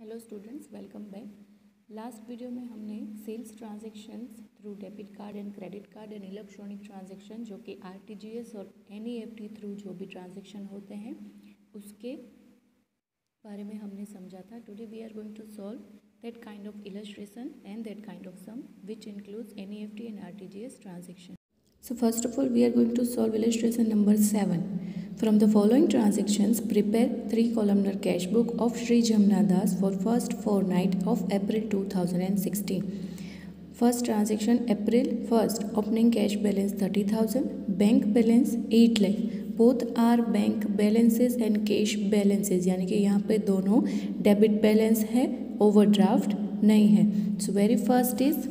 Hello students, welcome back. Last video में हमने sales transactions through debit card and credit card and electronic transaction जो कि RTGS और NEFT through जो भी ट्रांजैक्शन होते हैं उसके बारे में हमने समझा था। Today we are going to solve that kind of illustration and that kind of sum which includes NEFT and RTGS transaction. So first of all, we are going to solve illustration number 7. From the following transactions, prepare 3-columnar cash book of Sri Jamna Das for first fortnight of April 2016. First transaction April 1st, opening cash balance 30,000, bank balance 8 lakh. Both are bank balances and cash balances, यानी कि यहाँ पे दोनों debit balance है, overdraft नहीं है. So very first is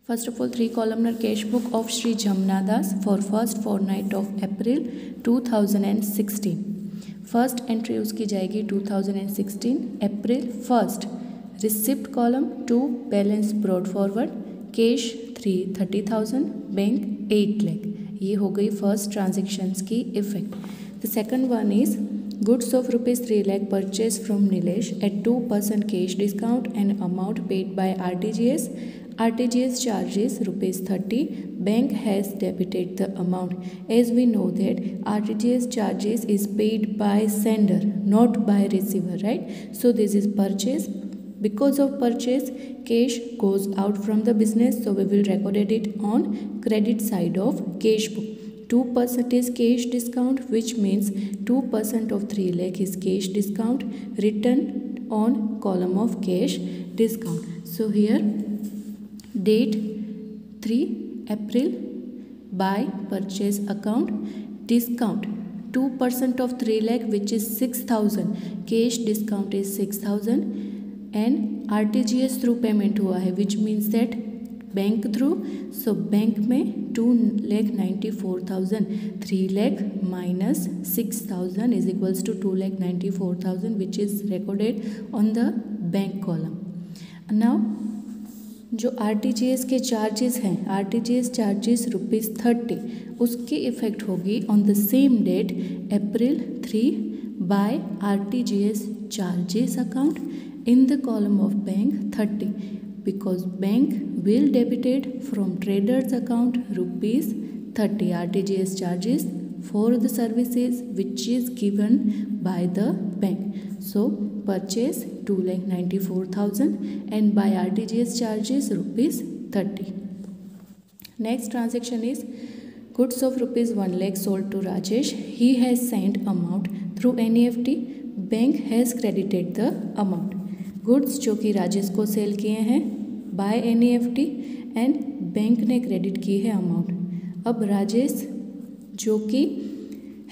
first of all 3-columnar cash book of Sri Jamna Das for first fortnight of April 2016. First entry उसकी जाएगी 2016 अप्रैल 1st. Receipt column 2, balance brought forward, cash 30,000, bank 8 lakh. ये हो गई first transactions की effect. The second one is goods of rupees 3 lakh purchased from Nilesh at 2% cash discount and amount paid by RTGS. RTGS charges rupees 30. Bank has debited the amount. As we know that RTGS charges is paid by sender, not by receiver, right? So this is purchase. Because of purchase, cash goes out from the business, so we will record it on credit side of cash book. 2% is cash discount, which means 2% of 3 lakh is cash discount written on column of cash discount. So here date 3 April, by purchase account, discount 2% of 3 lakh which is 6,000, cash discount is 6,000 and RTGS through payment हुआ है, which means that bank through. So bank में 2,94,000, 3 lakh minus 6,000 is equals to 2,94,000 which is recorded on the bank column. Now जो RTGS के charges हैं, RTGS charges rupees 30, उसकी effect होगी on the same date April 3 by RTGS charges account in the column of bank 30. Because bank will debited from traders account rupees 30 RTGS charges for the services which is given by the bank. So purchase 2,94,000 and by RTGS charges rupees 30. Next transaction is goods of rupees 1 lakh sold to Rajesh. He has sent amount through NEFT. Bank has credited the amount. Goods जो कि राजेश को cell किए हैं bye NEFT and bank ने credit की है amount. अब राजेश जो कि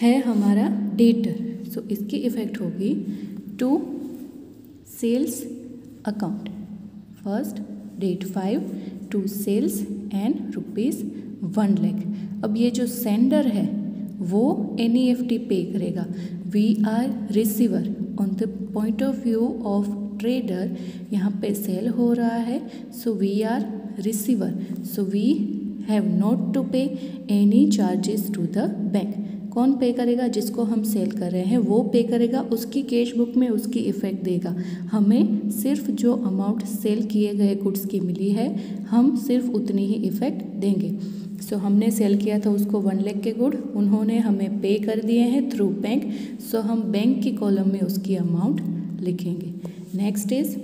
है हमारा डेटर, सो इसकी इफेक्ट होगी to sales account. First date 5 to sales and rupees 1 lakh. अब ये जो सेंडर है वो एनईएफटी पे करेगा. We are receiver on the point of view of trader. यहाँ पे सेल हो रहा है, so we are receiver, so we have not to pay any charges to the bank. कौन पे करेगा? जिसको हम सेल कर रहे हैं वो पे करेगा. उसकी कैश बुक में उसकी इफेक्ट देगा. हमें सिर्फ जो अमाउंट सेल किए गए गुड्स की मिली है हम सिर्फ उतनी ही इफेक्ट देंगे. सो हमने सेल किया था उसको 1 लाख के गुड, उन्होंने हमें पे कर दिए हैं थ्रू बैंक. सो हम बैंक की कॉलम में उसकी अमाउंट लिखेंगे. Next is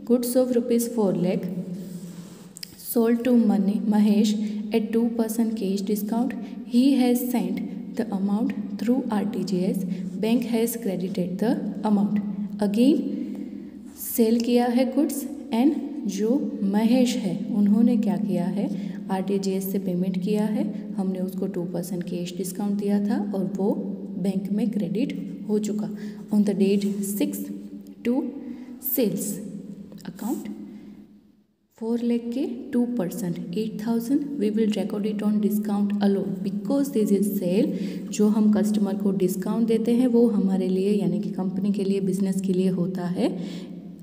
goods of rupees 4 lakh sold to Mahesh at 2% cash discount. He has sent the amount through RTGS. Bank has credited the amount. Again sale किया है goods and जो महेश है उन्होंने क्या किया है, आरटीजीएस से पेमेंट किया है. हमने उसको 2% कैश डिस्काउंट दिया था और वो बैंक में क्रेडिट हो चुका. On the date 6 to sales account 4 lakh के 2% 8,000 we will record it on discount alone because this is sale. जो हम कस्टमर को डिस्काउंट देते हैं वो हमारे लिए यानी कि कंपनी के लिए, बिजनेस के लिए होता है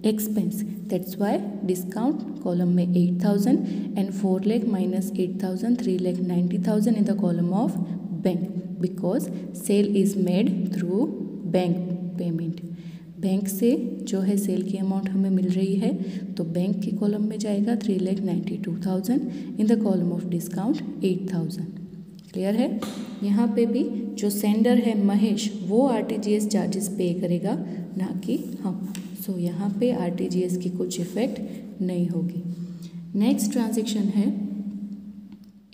expense. That's why discount column में 8,000 and 4 lakh minus 8,000 3,90,000 in the column of bank because sale is made through bank payment. Bank से जो है सेल की अमाउंट हमें मिल रही है, तो बैंक के कॉलम में जाएगा 3,92,000, इन the column of discount 8,000। Clear है। यहाँ पे भी जो सेंडर है महेश, वो आरटीजीएस चार्जेस पे करेगा, ना कि हम। सो यहाँ पे आरटीजीएस की कुछ इफेक्ट नहीं होगी। नेक्स्ट ट्रांजेक्शन है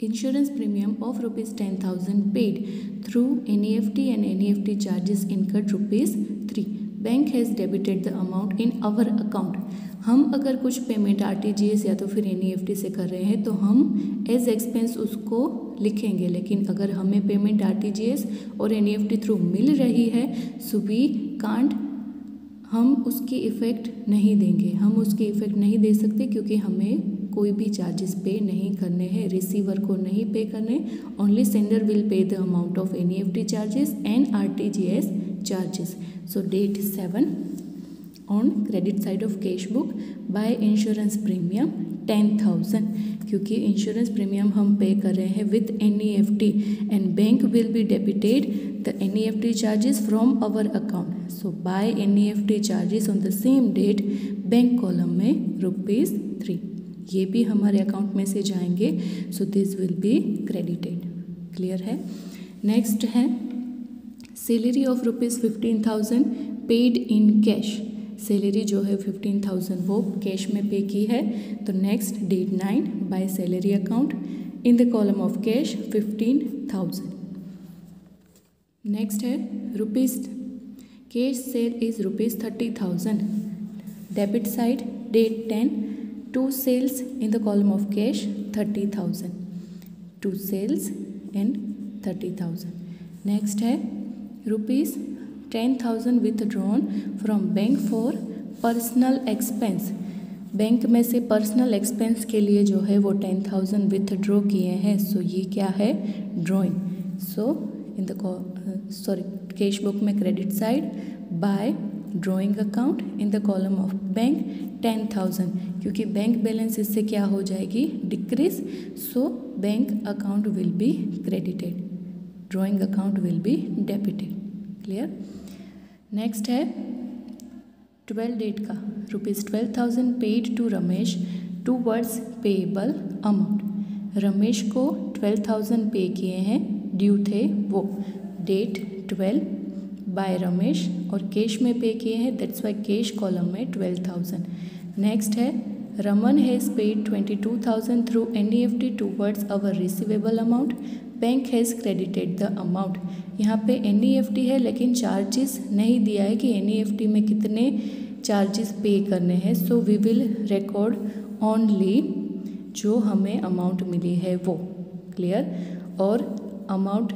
insurance premium of ₹10,000 paid through NEFT and NEFT charges incurred ₹3। Bank has debited the amount in our account. हम अगर कुछ पेमेंट आरटीजीएस या तो फिर एनईएफटी से कर रहे हैं तो हम एज एक्सपेंस उसको लिखेंगे, लेकिन अगर हमें पेमेंट आरटीजीएस और एनईएफटी थ्रू मिल रही है सो वी कांट, हम उसकी इफ़ेक्ट नहीं देंगे, हम उसकी इफ़ेक्ट नहीं दे सकते क्योंकि हमें कोई भी चार्जेस पे नहीं करने हैं, रिसीवर को नहीं पे करने। Only sender will pay the amount of NEFT charges and RTGS charges. So date 7 on credit side of cash book by insurance premium 10,000, क्योंकि इंश्योरेंस प्रीमियम हम पे कर रहे हैं with NEFT and bank will be debited the NEFT charges from our account. So by NEFT charges on the same date, bank column में ₹3, ये भी हमारे account में से जाएंगे। So this will be credited. Clear है। नेक्स्ट है salary of ₹15,000 paid in cash. Salary जो है 15,000 वो कैश में पे की है। तो next date 9 by salary account in the column of cash 15,000। Next है rupees cash sale is ₹30,000। Debit side date 10 2 sales in the column of cash 30,000, 2 sales and 30,000. Next है ₹10,000 withdrawn from bank for personal expense. Bank में से personal expense के लिए जो है वो 10,000 withdraw किए हैं। सो ये क्या है, drawing. So in the cash book में credit side by drawing account in the column of bank 10,000, क्योंकि बैंक बैलेंस इससे क्या हो जाएगी, decrease. So bank account will be credited, drawing account will be debited. Clear. Next है 12 date का ₹12,000 paid to Ramesh towards payable amount. Ramesh को 12,000 पे किए हैं, ड्यू थे वो। डेट 12 बाय रमेश और कैश में पे किए हैं, दैट्स वाई कैश कॉलम में 12,000। नेक्स्ट है Raman has paid 22,000 through NEFT towards our receivable amount, bank has credited the amount. यहाँ पे एनईएफटी है लेकिन चार्जेस नहीं दिया है कि एनईएफटी में कितने चार्जेस पे करने हैं। So we will record only जो हमें अमाउंट मिली है वो। क्लियर। और अमाउंट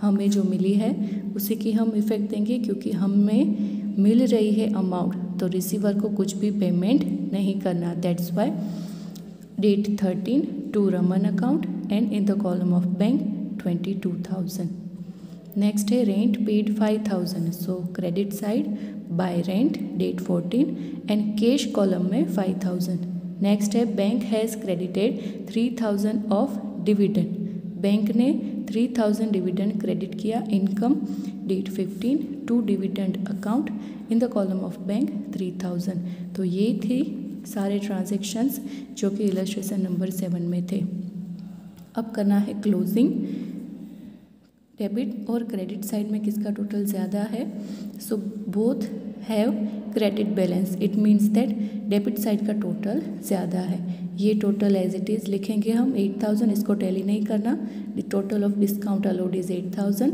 हमें जो मिली है उसी की हम इफेक्ट देंगे, क्योंकि हमें मिल रही है अमाउंट तो रिसीवर को कुछ भी पेमेंट नहीं करना। That's why date 13 to Raman account and in the column of bank 22,000। Next है rent paid 5,000। So credit side by rent date 14 and cash column में 5,000। नेक्स्ट है bank has credited 3,000 of dividend. Bank ने 3,000 dividend credit किया, income date 15 to dividend account in the column of bank 3,000। तो ये थी सारे transactions जो कि इलस्ट्रेशन नंबर 7 में थे। अब करना है क्लोजिंग। डेबिट और क्रेडिट साइड में किसका टोटल ज़्यादा है। So both have credit balance, it means that debit side का टोटल ज़्यादा है। ये टोटल एज इट इज़ लिखेंगे हम 8,000, इसको टैली नहीं करना। The total of discount allowed is 8,000।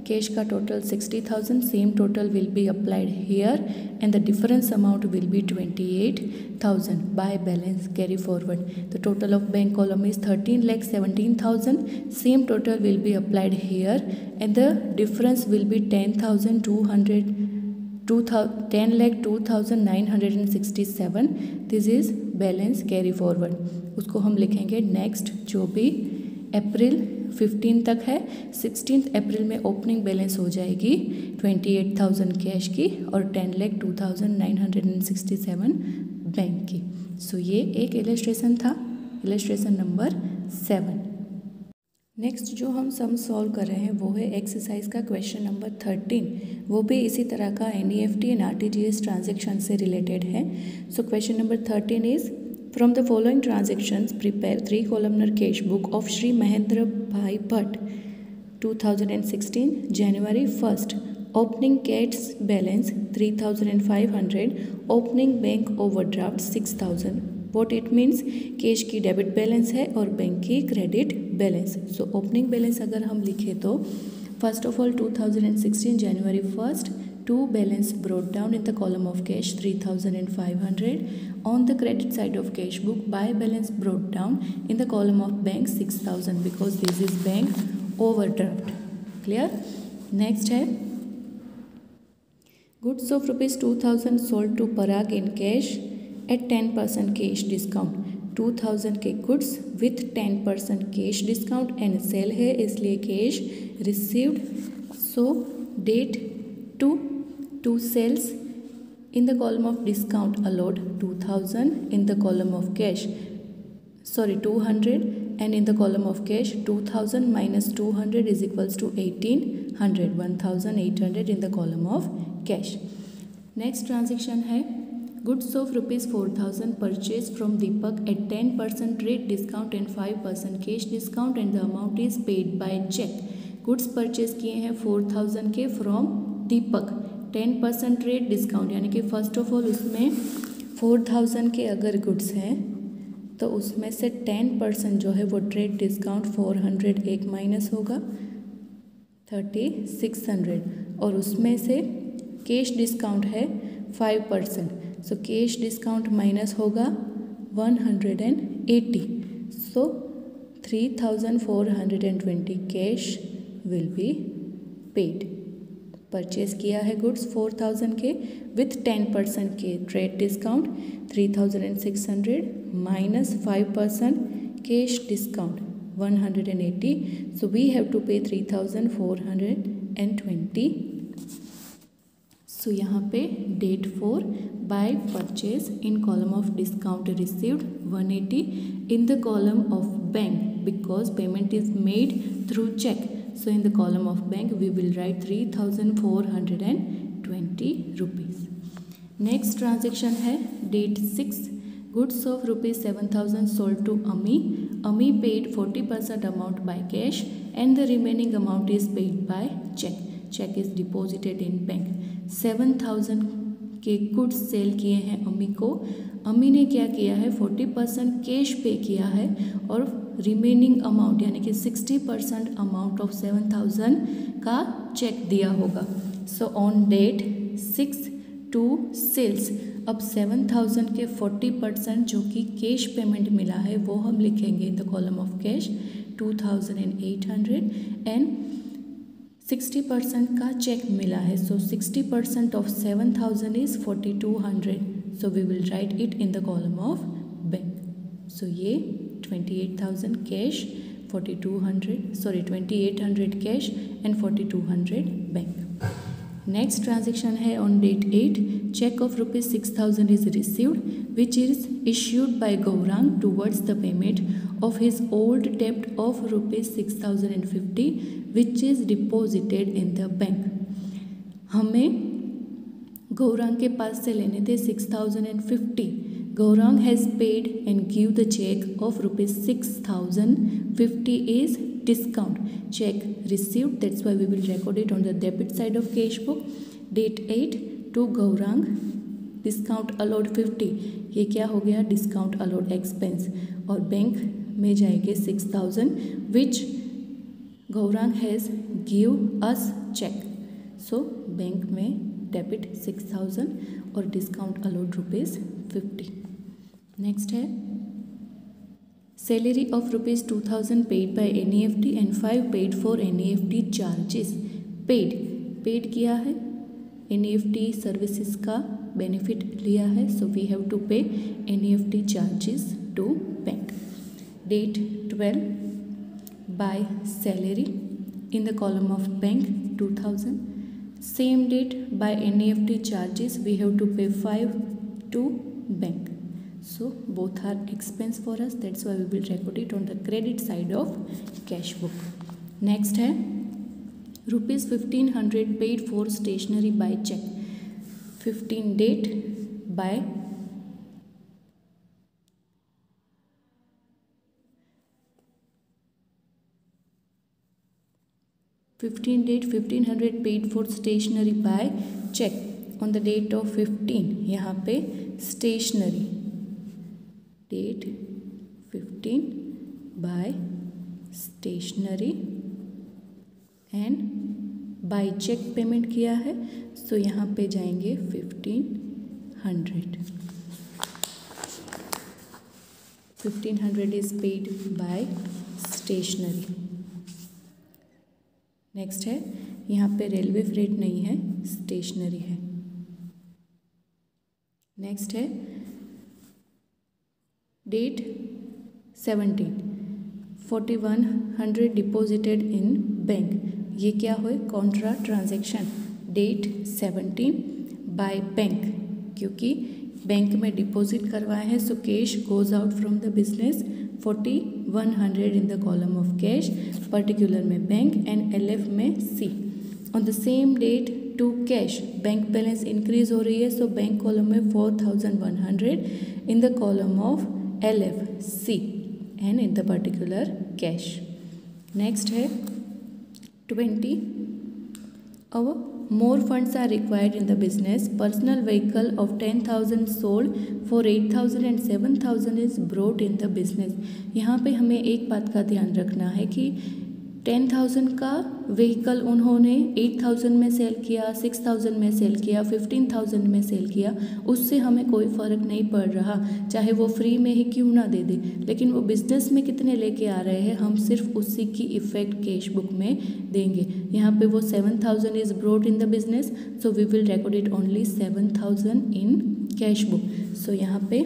Cash का total 60,000, same total will be applied here and the difference amount will be 28,000 by balance carry forward. The total of bank column is 13,17,000, same total will be applied here and the difference will be 10,02,967। This is balance carry forward. उसको हम लिखेंगे next, जो भी अप्रैल 15 तक है। 16 अप्रैल में opening balance हो जाएगी 28,000 कैश की और 10,02,967 बैंक की। सो ये एक इलस्ट्रेशन था, इलस्ट्रेशन नंबर 7। नेक्स्ट जो हम सम सॉल्व कर रहे हैं वो है एक्सरसाइज का क्वेश्चन नंबर 13। वो भी इसी तरह का NEFT एंड RTGS ट्रांजेक्शन से रिलेटेड है। So question number 13 is from the following transactions prepare 3 columnar cash book of Shri Mahendra bhai Bhatt 2016 January 1st। Opening cash balance 3500, opening bank overdraft 6000। It इट मीन्स, कैश की डेबिट बैलेंस है और बैंक की credit balance. So opening balance अगर हम लिखें तो first of all 2016 January 1st, to balance brought down in the column of cash 3500, on the credit side of cash book by balance brought down in the column of bank 6000 because this is bank overdraft. Clear? Next है goods of rupees 2000 sold to Parag in cash at 10% cash discount। 2000 के goods with 10% cash discount and sale है, इसलिए cash received. So date to sales in the column of discount allowed 2000 in the column of cash, 200 and in the column of cash 2000 minus 200 is equals to 1800, 1800 in the column of cash। Next transaction है goods of rupees 4000 purchase from Deepak at 10% rate discount and 5% cash discount and the amount is paid by cheque. Goods purchase किए हैं 4000 के from Deepak, 10% rate discount, यानी कि first of all उसमें 4000 के अगर goods हैं तो उसमें से 10% जो है वो ट्रेड डिस्काउंट 400 एक माइनस होगा 3600, और उसमें से कैश डिस्काउंट है 5%। सो कैश डिस्काउंट माइनस होगा 180, so 3420 cash will be paid. Purchase किया है गुड्स 4000 के विथ 10% के trade discount 3600 minus 5% cash discount 180, so we have to pay 3420। So यहाँ पे date 4 by purchase in column of discount received 180, in the column of bank because payment is made through cheque, so in the column of bank we will write 3420 rupees. Next transaction है date 6, goods of rupees 7000 sold to Ami paid 40% amount by cash and the remaining amount is paid by cheque is deposited in bank. 7000 के goods sale किए हैं अमी को, अमी ने क्या किया है 40% कैश पे किया है और रिमेनिंग अमाउंट यानी कि 60% अमाउंट ऑफ 7000 का चेक दिया होगा। So on date 6 to sales, अब 7000 के 40% जो कि कैश पेमेंट मिला है वो हम लिखेंगे in the column of cash 2800 and 60% का चेक मिला है, so 60% of 7000 is 4200, so we will write it in the column of bank. So ये 28,000 cash 2800 cash and 4200 bank. Next transaction है on date 8, cheque of rupees 6000 is received which is issued by Gaurang towards the payment of his old debt of rupees 6050 which is deposited in the bank। हमें गौरांग के पास से लेने थे 6050, Gaurang has paid and give the check of rupees 6050 is discount, check received, that's why we will record it on the debit side of cash book। date 8 to Gaurang discount allowed 50, ये क्या हो गया discount allowed expense, और bank में जाएंगे 6000 which Gaurang has give us cheque, so bank में debit 6000 और discount allowed rupees 50। Next है salary of rupees 2000 paid by NEFT and 5 paid for NEFT charges. Paid किया है NEFT सर्विसेज का बेनिफिट लिया है, so we have to pay NEFT charges to bank. Date 12 by salary in the column of bank 2000, same date by NEFT charges we have to pay 5 to bank, So both are expense for us, that's why we will record it on the credit side of cash book. Next है ₹1500 paid for stationery by check. 15 date by $1500 paid for stationery by check on the date of 15. यहाँ पे stationery date 15 by stationery and by check payment किया है, सो यहाँ पे जाएंगे 1500. 1500 is paid by stationery. Next है, यहाँ पे रेलवे फ्रेट नहीं है, स्टेशनरी है. नेक्स्ट है डेट 17, 4100 डिपॉजिटेड इन बैंक. ये क्या हुए? Contra transaction. Date 17 by bank, क्योंकि बैंक में डिपॉजिट करवाए हैं, so cash goes out from the business. 4100 in the column of cash, particular में बैंक एंड LF में C. On the same date to cash, bank balance increase हो रही है, so bank column में 4100 in the column of LF C and in the particular cash. Next है 20. Our more funds are required in the business. Personal vehicle of 10,000 sold for 8,000 and 7,000 is brought in the business. यहाँ पे हमें एक बात का ध्यान रखना है कि 10,000 का व्हीकल उन्होंने 8,000 में सेल किया, 6,000 में सेल किया, 15,000 में सेल किया, उससे हमें कोई फ़र्क नहीं पड़ रहा, चाहे वो फ्री में ही क्यों ना दे दे. लेकिन वो बिज़नेस में कितने लेके आ रहे हैं, हम सिर्फ उसी की इफ़ेक्ट कैश बुक में देंगे. यहाँ पे वो 7,000 is brought in the business, so we will record it only 7,000 in cash book. So यहाँ पे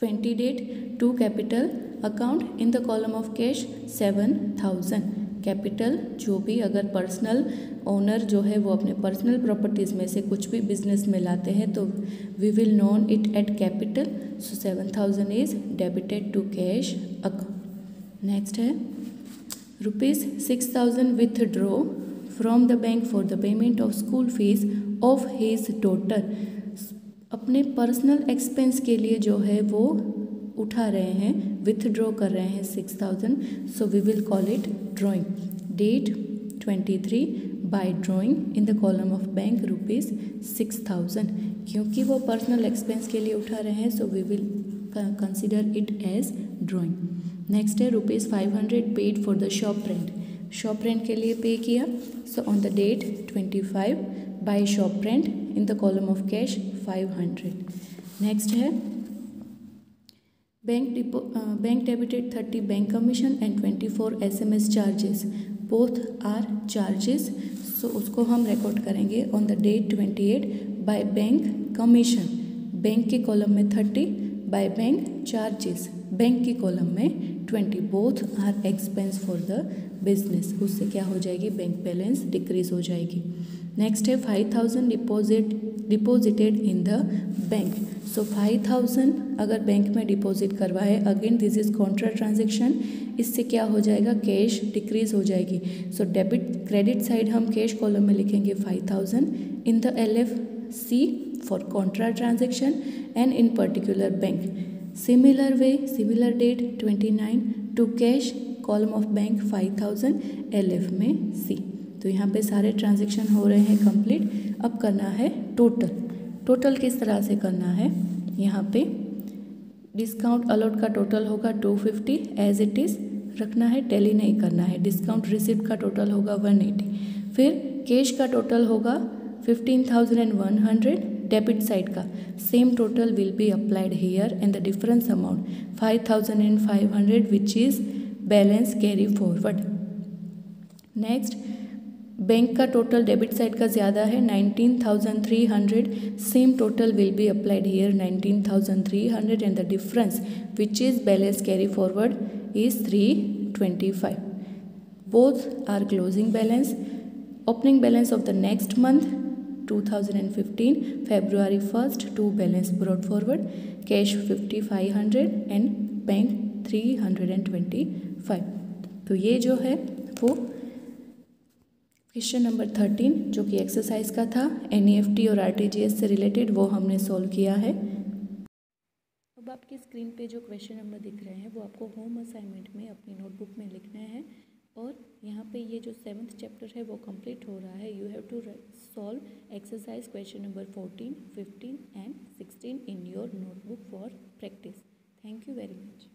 20 date to capital account in the column of cash 7,000. Capital जो भी अगर पर्सनल ओनर जो है वो अपने पर्सनल प्रॉपर्टीज़ में से कुछ भी बिजनेस में लाते हैं तो we will known it at capital. So 7,000 is debited to cash account. Next है ₹6,000 withdraw from the bank for the payment of school fees of his daughter. अपने पर्सनल एक्सपेंस के लिए जो है वो उठा रहे हैं, विथड्रॉ कर रहे हैं 6,000, so we will call it drawing. Date 23 by drawing in the column of bank ₹6,000. क्योंकि वो पर्सनल एक्सपेंस के लिए उठा रहे हैं, so we will consider it as drawing. Next है ₹500 paid for the shop rent. Shop rent के लिए पे किया, so on the date 25 by shop rent in the column of cash 500. Next है bank debited 30 bank commission and 24 SMS charges. Both are charges, so उसको हम record करेंगे on the date 28 by bank commission. Bank के column में 30, bye bank charges bank के column में 20. Both are expense for the business. उससे क्या हो जाएगी? बैंक बैलेंस डिक्रीज हो जाएगी. नेक्स्ट है 5,000 deposited in the bank. So 5,000 अगर बैंक में डिपॉजिट करवाए, again this is contra transaction. इससे क्या हो जाएगा? कैश डिक्रीज हो जाएगी. सो डेबिट क्रेडिट साइड हम कैश कॉलम में लिखेंगे 5,000 in the LFC for contra transaction and in particular bank. Similar way, similar date 29 to cash column of bank 5,000 LF में C. तो यहाँ पे सारे ट्रांजेक्शन हो रहे हैं कंप्लीट. अब करना है टोटल. टोटल किस तरह से करना है? यहाँ पे डिस्काउंट अलॉट का टोटल होगा 250 एज इट इज़ रखना है, टैली नहीं करना है. डिस्काउंट रिसिप्ट का टोटल होगा 180. फिर कैश का टोटल होगा 15,100. डेबिट साइड का same total will be applied here and the difference amount 5,500 which is balance carry forward. Next bank का टोटल डेबिट साइड का ज़्यादा है 19,300. Same total will be applied here 19,300 and the difference which is balance carry forward is 325. Both are closing balance. Opening balance of the next month 2015 February 1st to balance brought forward, cash 5500 and bank 325। तो ये जो है वो question number 13 जो कि exercise का था NEFT और आरटीजीएस से रिलेटेड, वो हमने सॉल्व किया है। अब आपकी स्क्रीन पे जो क्वेश्चन नंबर दिख रहे हैं वो आपको होम असाइनमेंट में अपनी नोटबुक में लिखना है और यहाँ पे ये जो 7th चैप्टर है वो कंप्लीट हो रहा है। You have to solve exercise question number 14, 15 and 16 in your notebook for practice. Thank you very much.